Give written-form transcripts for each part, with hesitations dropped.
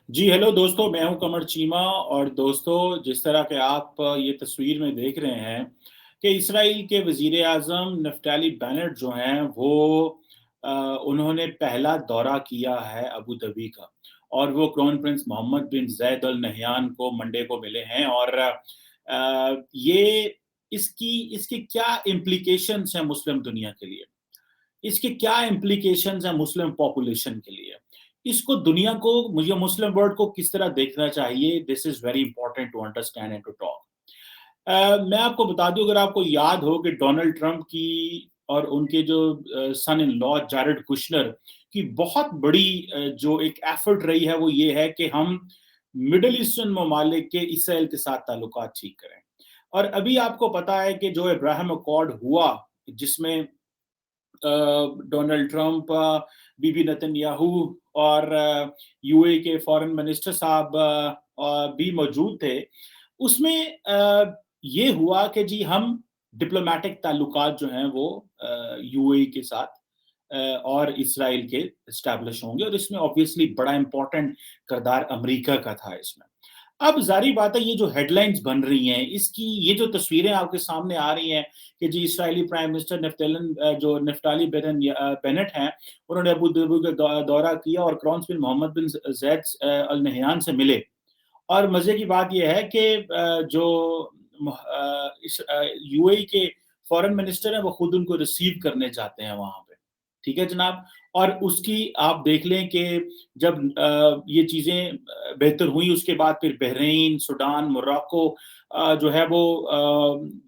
जी, hello दोस्तों, मैं हूँ कमर चीमा। और दोस्तों, जिस तरह के आप ये तस्वीर में देख रहे हैं कि इस्राईल के वज़ीर-ए-आज़म नफ़्ताली बेनेट जो हैं वो अ, उन्होंने पहला दौरा किया है अबू धाबी का, और वो क्राउन प्रिंस मोहम्मद बिन ज़ायद अल नहयान को मंडे को मिले हैं। और ये इसकी इसकी क्या इम्प्लिकेशंस हैं मुस्लिम दुनिया के लिए? इसके क्या इम्प्लीकेशंस हैं मुस्लिम पॉपुलेशन के लिए? इसको दुनिया को, मुझे मुस्लिम वर्ल्ड को किस तरह देखना चाहिए? This is very important to understand and to talk. मैं आपको बता दूँ, अगर आपको याद हो कि डोनाल्ड ट्रंप की और उनके जो सन इन लॉ जैरेड कुशनर की बहुत बड़ी जो एक एफर्ट रही है, वो ये है कि हम मिडल ईस्टर्न ममालिक के इसराइल के साथ ताल्लुकात ठीक करें। और अभी आपको पता है कि जो अब्राहम अकॉर्ड हुआ, जिसमें डोनाल्ड ट्रंप, बीबी नेतन्याहू और यूएई के फॉरेन मिनिस्टर साहब भी मौजूद थे। उसमें ये हुआ कि जी हम डिप्लोमेटिक ताल्लुकात जो हैं वो यूएई के साथ और इसराइल के एस्टैब्लिश होंगे, और इसमें ऑब्वियसली बड़ा इंपॉर्टेंट किरदार अमेरिका का था इसमें। अब ज़ाहिर बात है, ये जो हेडलाइंस बन रही हैं, इसकी ये जो तस्वीरें आपके सामने आ रही हैं कि जी इस्राएली प्राइम मिनिस्टर जो नफ्ताली बेनेट हैं, उन्होंने अबू धाबी का दौरा किया और क्राउन प्रिंस मोहम्मद बिन ज़ायद अल नहयान से मिले। और मज़े की बात ये है कि जो यूएई के फॉरेन मिनिस्टर हैं, वो खुद उनको रिसीव करने जाते हैं वहाँ पे। ठीक है जनाब? और उसकी आप देख लें कि जब ये चीज़ें बेहतर हुई, उसके बाद फिर बहरीन, सूडान, मोरक्को जो है वो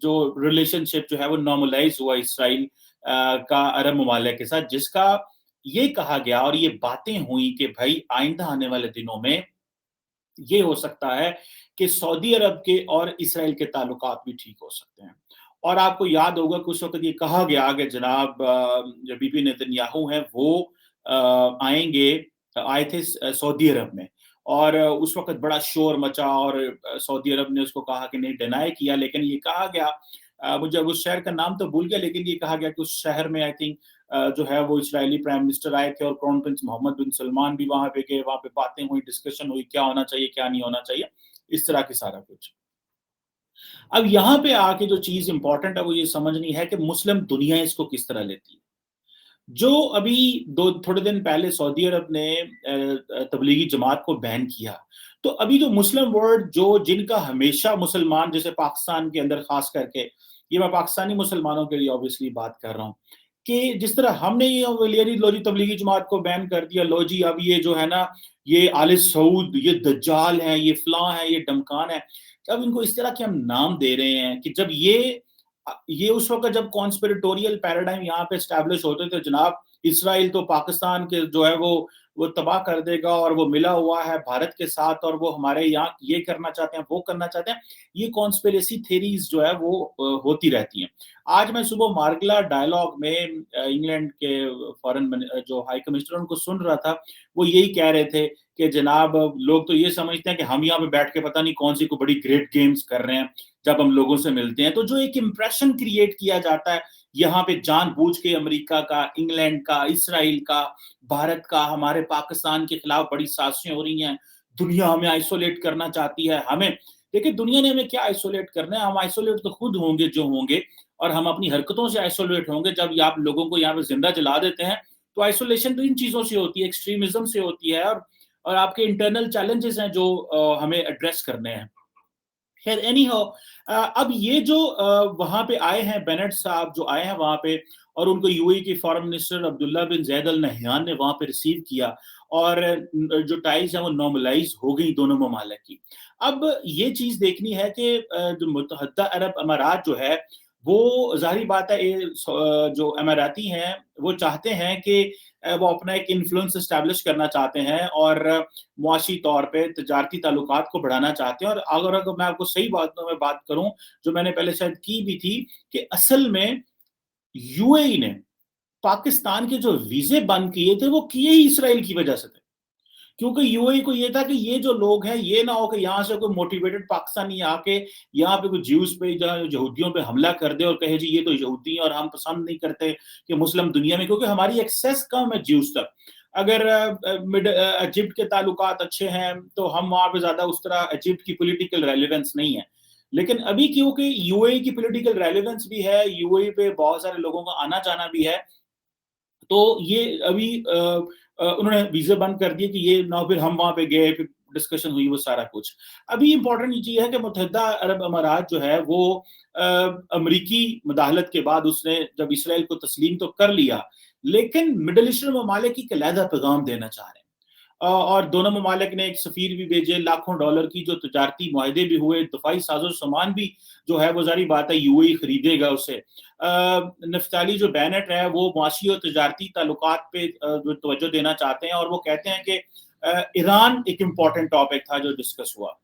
जो रिलेशनशिप जो है वो नॉर्मलाइज़ हुआ इसराइल का अरब ममालिक के साथ, जिसका ये कहा गया और ये बातें हुई कि भाई आइंदा आने वाले दिनों में ये हो सकता है कि सऊदी अरब के और इसराइल के ताल्लुकात भी ठीक हो सकते हैं। और आपको याद होगा कि उस वक़्त ये कहा गया कि जनाब जो बीबी नेतन्याहू हैं वो आएँगे, आए थे सऊदी अरब में। और उस वक़्त बड़ा शोर मचा, और सऊदी अरब ने उसको कहा कि नहीं, डिनाई किया। लेकिन ये कहा गया, मुझे अब उस शहर का नाम तो भूल गया, लेकिन ये कहा गया कि उस शहर में आई थिंक जो है वो इस्राएली प्राइम मिनिस्टर आए थे और क्राउन प्रिंस मोहम्मद बिन सलमान भी वहाँ पे गए, वहाँ पे बातें हुई, डिस्कशन हुई, क्या होना चाहिए, क्या नहीं होना चाहिए, इस तरह की सारा कुछ। अब यहाँ पे आके जो चीज़ इम्पोर्टेंट है वो ये समझनी है कि मुस्लिम दुनिया इसको किस तरह लेती है। जो अभी दो थोड़े दिन पहले सऊदी अरब ने तबलीगी जमात को बैन किया, तो अभी जो मुस्लिम वर्ल्ड जो जिनका हमेशा मुसलमान, जैसे पाकिस्तान के अंदर खास करके, ये मैं पाकिस्तानी मुसलमानों के लिए ऑब्वियसली बात कर रहा हूँ, कि जिस तरह हमने ये लिया जी, लो जी तबलीगी जमात को बैन कर दिया, लो जी अब ये जो है ना, ये आले सऊद, ये दज्जाल हैं, ये फलां हैं, ये डमकान है। जब इनको इस तरह के हम नाम दे रहे हैं कि जब ये उस वक़्त जब कॉन्स्पिरेटोरियल पैराडाइम यहाँ पे एस्टैब्लिश होते थे जनाब, इसराइल तो पाकिस्तान के जो है वो तबाह कर देगा, और वो मिला हुआ है भारत के साथ, और वो हमारे यहाँ ये करना चाहते हैं, वो करना चाहते हैं। ये कॉन्स्पिरेसी थ्योरीज़ जो है वो होती रहती हैं। आज मैं सुबह मार्गला डायलॉग में इंग्लैंड के जो हाई कमिश्नर उनको सुन रहा था, वो यही कह रहे थे कि जनाब लोग तो ये समझते हैं कि हम यहाँ पे बैठ के पता नहीं कौन-सी कोई बड़ी ग्रेट गेम्स कर रहे हैं, जब हम लोगों से मिलते हैं। तो जो एक इंप्रेशन क्रिएट किया जाता है, यहाँ पे जानबूझ के अमेरिका का, इंग्लैंड का, इसराइल का, भारत का, हमारे पाकिस्तान के खिलाफ बड़ी साजिशें हो रही हैं, दुनिया हमें आइसोलेट करना चाहती है, हमें देखिए दुनिया ने हमें क्या आइसोलेट करना है, हम आइसोलेट तो खुद होंगे जो होंगे, और हम अपनी हरकतों से आइसोलेट होंगे। जब ये आप लोगों को यहाँ पे ज़िंदा जला देते हैं, तो आइसोलेशन तो इन चीज़ों से होती है, एक्सट्रीमिज़्म से होती है, और आपके इंटरनल चैलेंजेस हैं जो हमें एड्रेस करने हैं। खैर एनी हाउ, अब ये जो वहाँ पे आए हैं बेनेट साहब जो आए हैं वहाँ पे, और उनको यूएई के फॉरेन मिनिस्टर अब्दुल्ला बिन ज़ैद अल नहयान ने वहाँ पे रिसीव किया, और जो टाइज़ हैं वो नॉर्मलाइज़ हो गई दोनों ममालिक की। अब ये चीज़ देखनी है कि जो मुत्तहदा अरब अमारात जो है, वो ज़ाहिर बात है जो अमाराती हैं, वो चाहते हैं कि वो अपना एक इन्फ्लुएंस एस्टैब्लिश करना चाहते हैं, और मुआशी तौर पे तजारती ताल्लुकात को बढ़ाना चाहते हैं। और अगर मैं आपको सही बातों में बात करूँ, जो मैंने पहले शायद की भी थी, कि असल में यूएई ने पाकिस्तान के जो वीज़े बंद किए थे, वो किए ही इसराइल की वजह से थे। क्योंकि यूएई को ये था कि ये जो लोग हैं, ये ना हो कि यहाँ से कोई मोटिवेटेड पाकिस्तानी आके यहाँ पे कोई ज्यूज पे या यहूदियों पे हमला कर दे और कहे जी ये तो यहूदी हैं और हम पसंद नहीं करते कि मुस्लिम दुनिया में, क्योंकि हमारी एक्सेस कम है ज्यूज तक। अगर इजिप्ट के ताल्लुकात अच्छे हैं तो हम वहाँ पे ज़्यादा उस तरह इजिप्ट की पॉलिटिकल रेलेवेंस नहीं है। लेकिन अभी क्योंकि यूएई की पॉलिटिकल रेलेवेंस भी है, यूएई पे बहुत सारे लोगों का आना-जाना भी है, तो ये अभी उन्होंने वीज़ा बंद कर दिए कि ये ना फिर हम वहाँ पे गए, फिर डिस्कशन हुई वो सारा कुछ। अभी इम्पोर्टेंट ये चीज़ है कि मुत्तहिदा अरब अमारात जो है वो अ, अमरीकी मुदाखलत के बाद उसने जब इसराइल को तस्लीम तो कर लिया, लेकिन मिडल ईस्टर्न ममालिक की एक अलहदा पैगाम देना चाह रहे हैं। और दोनों ममालिक ने एक सफ़ीर भी भेजे, लाखों डॉलर की जो तजारती मुआहदे भी हुए, दफ़ाई साज़ो-सामान भी जो है वो ज़ाहिर बात है यूएई खरीदेगा उसे। नफ्ताली जो बेनेट है वो मुआशी और तजारती ताल्लुकात पे जो तवज्जो देना चाहते हैं, और वो कहते हैं कि ईरान एक इम्पोर्टेंट टॉपिक था जो डिस्कस हुआ।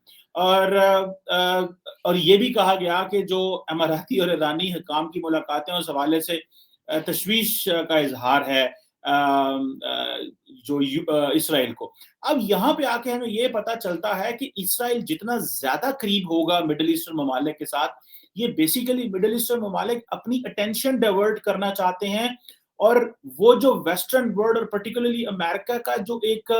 और ये भी कहा गया कि जो अमाराती और ईरानी हुकाम की मुलाकातें उस हवाले से तशवीश का इजहार है इसराइल को। अब यहाँ पे आके हमें ये पता चलता है कि इसराइल जितना ज्यादा करीब होगा मिडिल ईस्टर्न ममालिक के साथ, ये बेसिकली मिडिल ईस्टर्न ममालिक अपनी अटेंशन डाइवर्ट करना चाहते हैं, और वो जो वेस्टर्न वर्ल्ड और पर्टिकुलरली अमेरिका का जो एक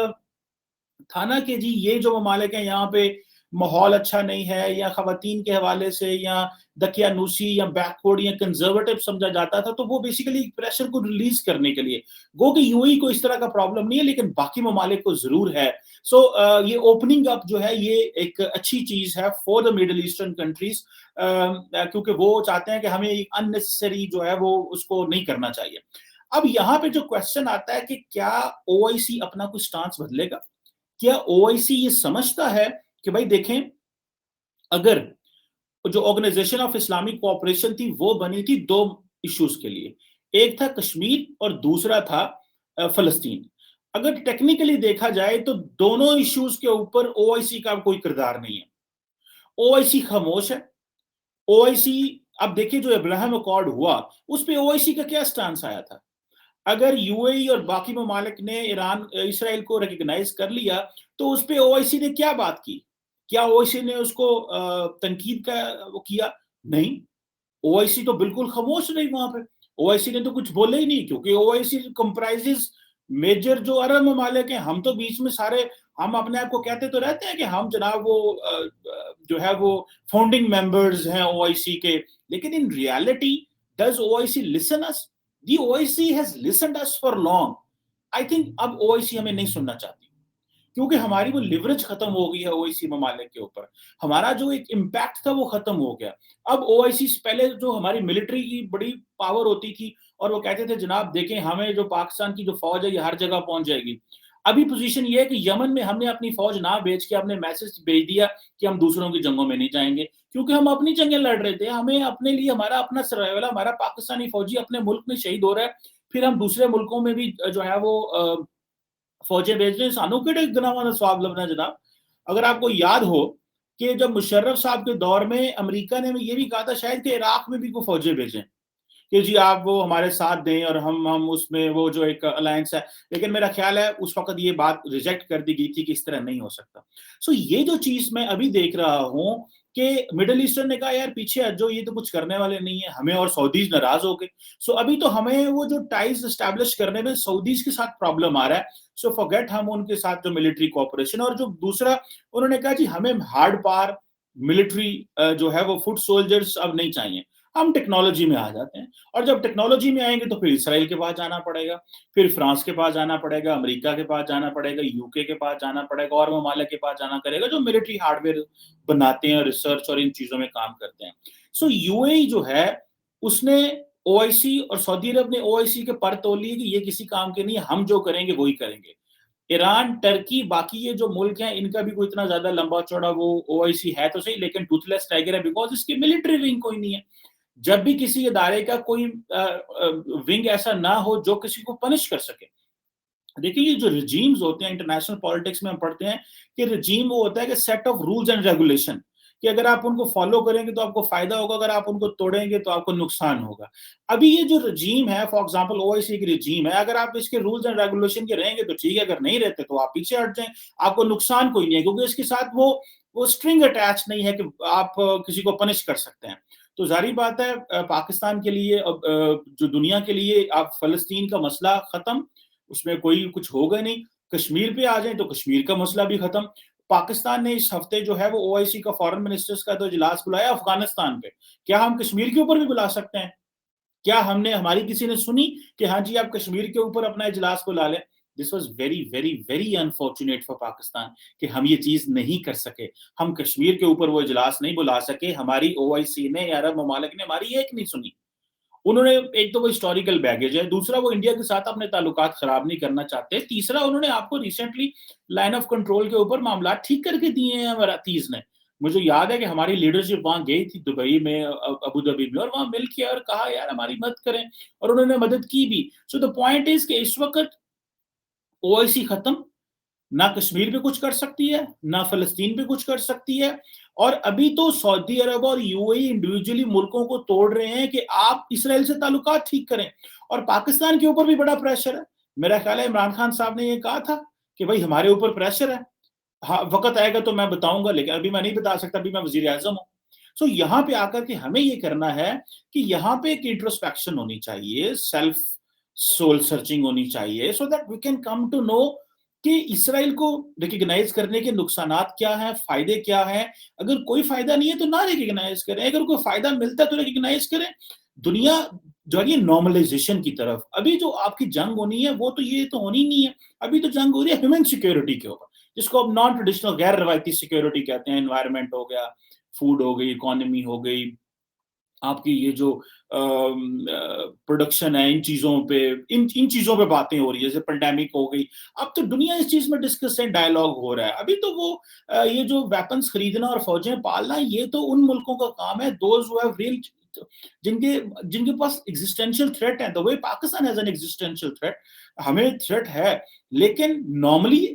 था ना कि जी ये जो ममालिक हैं यहाँ पे माहौल अच्छा नहीं है, या खवातीन के हवाले से या दकियानूसी या बैकवर्ड या कंजर्वेटिव समझा जाता था, तो वो बेसिकली प्रेशर को रिलीज करने के लिए। गो कि यूएई को इस तरह का प्रॉब्लम नहीं है, लेकिन बाकी ममालिक को जरूर है। ये ओपनिंग अप जो है ये एक अच्छी चीज है for the middle eastern countries, क्योंकि वो चाहते हैं कि हमें अननेसेसरी जो है वो उसको नहीं करना चाहिए। अब यहाँ पे जो क्वेश्चन आता है कि क्या ओआईसी अपना कुछ स्टांस बदलेगा? क्या ओआईसी ये समझता है कि भाई देखें, अगर जो ऑर्गेनाइजेशन ऑफ इस्लामिक कोऑपरेशन थी वो बनी थी दो इश्यूज के लिए, एक था कश्मीर और दूसरा था फलस्तीन। अगर टेक्निकली देखा जाए तो दोनों इश्यूज के ऊपर ओआईसी का कोई किरदार नहीं है, ओआईसी खामोश है। ओआईसी, अब देखिए जो अब्राहम अकॉर्ड हुआ उस पे ओआईसी का क्या स्टांस आया था? अगर यूएई और बाकी ममालिक ने ईरान इसराइल को रिकग्नाइज कर लिया, तो उस पे ओआईसी ने क्या बात की? क्या ओआईसी ने उसको तनकीद का वो किया? नहीं, ओआईसी तो बिल्कुल खामोश रही वहां पे। ओआईसी ने तो कुछ बोला ही नहीं, क्योंकि ओआईसी कंप्राइजेस मेजर जो अरब ममालिक हैं। हम तो बीच में सारे, हम अपने आप को कहते तो रहते हैं कि हम जनाब वो जो है वो फाउंडिंग मेंबर्स हैं ओआईसी के, लेकिन in reality does OIC listen us? The OIC has listened us for long. I think अब ओआईसी हमें नहीं सुनना चाहती, क्योंकि हमारी वो लिवरेज खत्म हो गई है ओआईसी ममालिक के ऊपर। हमारा जो एक इम्पैक्ट था वो खत्म हो गया। अब ओआईसी पहले जो हमारी मिलिट्री की बड़ी पावर होती थी, और वो कहते थे जनाब देखें हमें जो पाकिस्तान की जो फौज है ये हर जगह पहुंच जाएगी। अभी पोजीशन ये है कि यमन में हमने अपनी फौज ना भेज के हमने मैसेज भेज दिया कि हम दूसरों की जंगों में नहीं जाएंगे, क्योंकि हम अपनी जंगें लड़ रहे थे। हमें अपने लिए हमारा अपना सर्वाइवल, हमारा पाकिस्तानी फौजी अपने मुल्क में शहीद हो रहा है, फिर हम दूसरे मुल्कों में भी जो है वो फौजें भेज रहे हैं। सानू के गनावा ने स्वाब लबना जनाब। अगर आपको याद हो कि जब मुशर्रफ साहब के दौर में अमेरिका ने ये भी कहा था शायद कि इराक में भी को फौजें भेजें कि जी आप वो हमारे साथ दें, और हम उसमें वो जो एक अलायंस है, लेकिन मेरा ख्याल है उस वक्त ये बात रिजेक्ट कर दी गई थी कि इस तरह नहीं हो सकता। ये जो चीज मैं अभी देख रहा हूं कि मिडिल ईस्टर्न ने कहा यार पीछे हटो, ये तो कुछ करने वाले नहीं है, हमें और सऊदीज नाराज हो गए। अभी तो हमें वो जो टाइज स्टैब्लिश करने में सऊदीज के साथ प्रॉब्लम आ रहा है। फॉरगेट हम उनके साथ जो मिलिट्री कोऑपरेशन, और जो दूसरा उन्होंने कहा जी हमें हार्ड पावर मिलिट्री जो है वो फुट सोल्जर्स अब नहीं चाहिए, हम टेक्नोलॉजी में आ जाते हैं। और जब टेक्नोलॉजी में आएंगे तो फिर इसराइल के पास जाना पड़ेगा, फिर फ्रांस के पास जाना पड़ेगा, अमेरिका के पास जाना पड़ेगा, यूके के पास जाना पड़ेगा, और ममालिक के पास जाना करेगा जो मिलिट्री हार्डवेयर बनाते हैं, रिसर्च और इन चीजों में काम करते हैं। यूएई जो है उसने ओआईसी और सऊदी अरब ने ओआईसी के पर तोल लिए कि ये किसी काम के नहीं, हम जो करेंगे वही करेंगे। ईरान, टर्की, बाकी ये जो मुल्क हैं इनका भी कोई इतना ज्यादा लंबा चौड़ा वो ओआईसी है तो सही, लेकिन टूथलेस टाइगर है बिकॉज इसकी मिलिट्री विंग कोई नहीं है। जब भी किसी इदारे का कोई विंग ऐसा ना हो जो किसी को पनिश कर सके। देखिए ये जो रिजीम्स होते हैं इंटरनेशनल पॉलिटिक्स में हम पढ़ते हैं कि रिजीम वो होता है कि set of rules and regulation, कि अगर आप उनको फॉलो करेंगे तो आपको फायदा होगा, अगर आप उनको तोड़ेंगे तो आपको नुकसान होगा। अभी ये जो रिजीम है, फॉर एग्जांपल ओआईसी की रिजीम है, अगर आप इसके रूल्स एंड रेगुलेशन के रहेंगे तो ठीक है, अगर नहीं रहते तो आप पीछे हट जाएं, आपको नुकसान कोई नहीं है, क्योंकि इसके साथ वो स्ट्रिंग अटैच नहीं है कि आप किसी को पनिश कर सकते हैं। तो जारी बात है पाकिस्तान के लिए जो दुनिया के लिए आप फलस्तीन का मसला खत्म, उसमें कोई कुछ होगा नहीं। कश्मीर पे आ जाए तो कश्मीर का मसला भी खत्म। पाकिस्तान ने इस हफ्ते जो है वो ओआईसी का फॉरेन मिनिस्टर्स का तो इजलास बुलाया अफगानिस्तान पे। क्या हम कश्मीर के ऊपर भी बुला सकते हैं? क्या हमने हमारी किसी ने सुनी कि हाँ जी आप कश्मीर के ऊपर अपना इजलास बुला लें? This was very very very unfortunate for Pakistan कि हम ये चीज नहीं कर सके। हम कश्मीर के ऊपर वो इजलास नहीं बुला सके। हमारी ओआईसी ने या अरब ममालिक ने हमारी एक नहीं सुनी। उन्होंने, एक तो वो हिस्टोरिकल बैगेज है, दूसरा वो इंडिया के साथ अपने ताल्लुकात खराब नहीं करना चाहते, तीसरा उन्होंने आपको रिसेंटली लाइन ऑफ कंट्रोल के ऊपर मामला ठीक करके दिए हैं अमीरातीज ने। मुझे याद है कि हमारी लीडरशिप वहां गई थी दुबई में, अबू धाबी में, और वहां मिल के और कहा यार हमारी मदद करें, और उन्होंने मदद की भी। सो द पॉइंट इज कि इस वक्त ओआईसी खत्म, ना कश्मीर पे कुछ कर सकती है, ना फलस्तीन पे कुछ कर सकती है। और अभी तो सऊदी अरब और यूएई इंडिविजुअली मुल्कों को तोड़ रहे हैं कि आप इसराइल से ताल्लुकात ठीक करें, और पाकिस्तान के ऊपर भी बड़ा प्रेशर है। मेरा ख्याल है इमरान खान साहब ने ये कहा था कि भाई हमारे ऊपर प्रेशर है, हाँ वक्त आएगा तो मैं बताऊंगा, लेकिन अभी मैं नहीं बता सकता, अभी मैं वजीर आजम हूँ। सो यहाँ पे आकर के हमें ये करना है कि यहाँ पे एक इंट्रोस्पेक्शन होनी चाहिए, सेल्फ सोल सर्चिंग होनी चाहिए, so that we can come to know कि इसराइल को रिकग्नाइज करने के नुकसानात क्या हैं, फायदे क्या हैं। अगर कोई फायदा नहीं है तो ना रिकग्नाइज करें, अगर कोई फायदा मिलता है तो रिकग्नाइज करें। दुनिया जो है नॉर्मलाइजेशन की तरफ, अभी जो आपकी जंग होनी है वो तो ये तो होनी नहीं है। अभी तो जंग हो रही है ह्यूमन सिक्योरिटी के ऊपर, जिसको अब नॉन ट्रेडिशनल गैर रवायती सिक्योरिटी कहते हैं। एनवायरनमेंट हो गया, फूड हो गई, इकोनॉमी हो गई, आपकी ये जो प्रोडक्शन है, इन चीजों पे, इन चीजों पे बातें हो रही है, जैसे पेंडेमिक हो गई। अब तो दुनिया इस चीज में डिस्कस है, डायलॉग हो रहा है। अभी तो वो ये जो वेपन्स खरीदना और फौजें पालना, ये तो उन मुल्कों का काम है, दोज हु हैव रियल, जिनके जिनके पास एग्जिस्टेंशियल थ्रेट है। The way Pakistan has an existential threat, हमें थ्रेट है। लेकिन नॉर्मली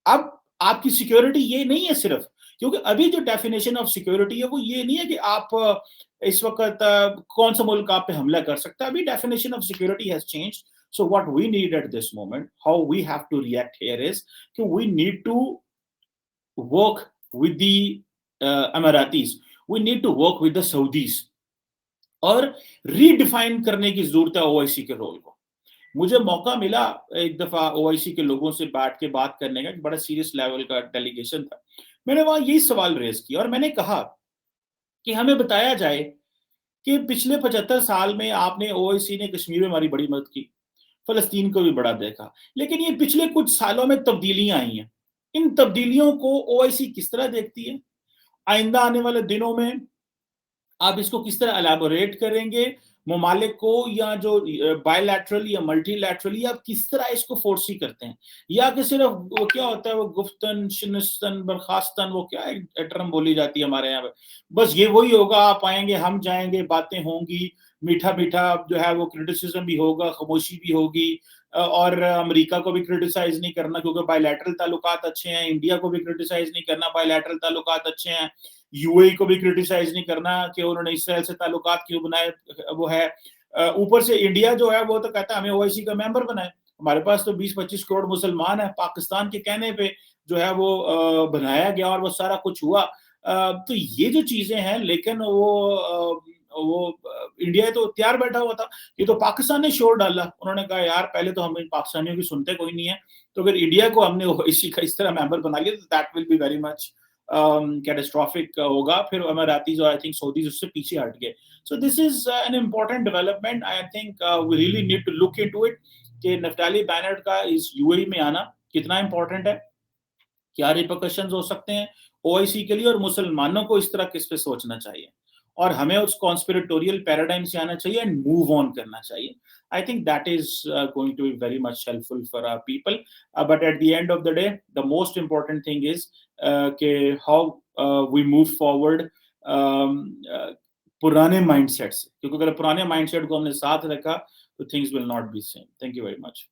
अब आपकी सिक्योरिटी ये नहीं है सिर्फ, क्योंकि अभी जो डेफिनेशन ऑफ सिक्योरिटी है वो ये नहीं है कि आप इस वक्त कौन सा मुल्क आप पे हमला कर सकता है। अभी definition of security has changed. So what we need at this moment, how we have to react here is कि we need to work with the Emiratis, we need to work with the Saudis, और redefine करने की जरूरत है OIC के role को। मुझे मौका मिला एक दफा ओआईसी के लोगों से बैठ के बात करने का, बड़ा सीरियस लेवल का डेलीगेशन था। मैंने वहां यही सवाल रेज किया और मैंने कहा कि हमें बताया जाए कि पिछले 75 साल में आपने, ओआईसी ने कश्मीर में हमारी बड़ी मदद की, फलस्तीन को भी बड़ा देखा, लेकिन ये पिछले कुछ सालों में तब्दीलियां आई हैं। इन तब्दीलियों को ओआईसी किस तरह देखती है? आइंदा आने वाले दिनों में आप इसको किस तरह एलैबोरेट करेंगे? ममालिक को, या जो बायलैटरल या मल्टीलैटरली आप किस तरह इसको फोर्सी करते हैं? या कि सिर्फ वो क्या होता है, वो गुफ्तन शिनस्तन बर्खास्तन, वो क्या एक टर्म बोली जाती है हमारे यहाँ पे, बस ये वही होगा, आप आएंगे हम जाएंगे, बातें होंगी, मीठा मीठा जो है वो क्रिटिसिज्म भी होगा, खामोशी भी होगी। और अमेरिका को भी क्रिटिसाइज नहीं करना क्योंकि बायलैटरल ताल्लुकात अच्छे हैं, इंडिया को भी क्रिटिसाइज नहीं करना, बायलैटरल ताल्लुकात अच्छे हैं, यूएई को भी क्रिटिसाइज नहीं करना कि उन्होंने इसराइल से ताल्लुकात क्यों बनाए, वो है। ऊपर से इंडिया जो है वो तो कहता है हमें ओआईसी का मेंबर बनाए। हमारे पास तो 20-25 करोड़ मुसलमान है, पाकिस्तान के कहने पे जो है वो बनाया गया और वो सारा कुछ हुआ। तो ये जो चीजें हैं, लेकिन वो इंडिया तो तैयार बैठा हुआ था। ये तो पाकिस्तान ने शोर डाला, उन्होंने कहा यार पहले तो हम पाकिस्तानियों की सुनते कोई नहीं है, तो अगर इंडिया को हमने ओआईसी का इस तरह मेंबर बना लिया तो that will be very much catastrophic होगा। फिर अमीरातीज और आई थिंक सऊदीज उससे पीछे हट गए। So this is an important development, I think we really need to look into it कि नफ्ताली बैनर्ट का इस यूएई में आना कितना इंपॉर्टेंट है, क्या रिपरकशंस हो सकते हैं ओआईसी के लिए, और मुसलमानों को इस तरह किस पे सोचना चाहिए, और हमें उस कॉन्स्पिरेटोरियल पैराडाइम से आना चाहिए एंड मूव ऑन करना चाहिए। I think that is going to be very much helpful for our people. But at the end of the day, the most important thing is how we move forward पुराने mindset से, क्योंकि अगर पुराने mindset को हमने साथ रखा तो things will not be same. Thank you very much.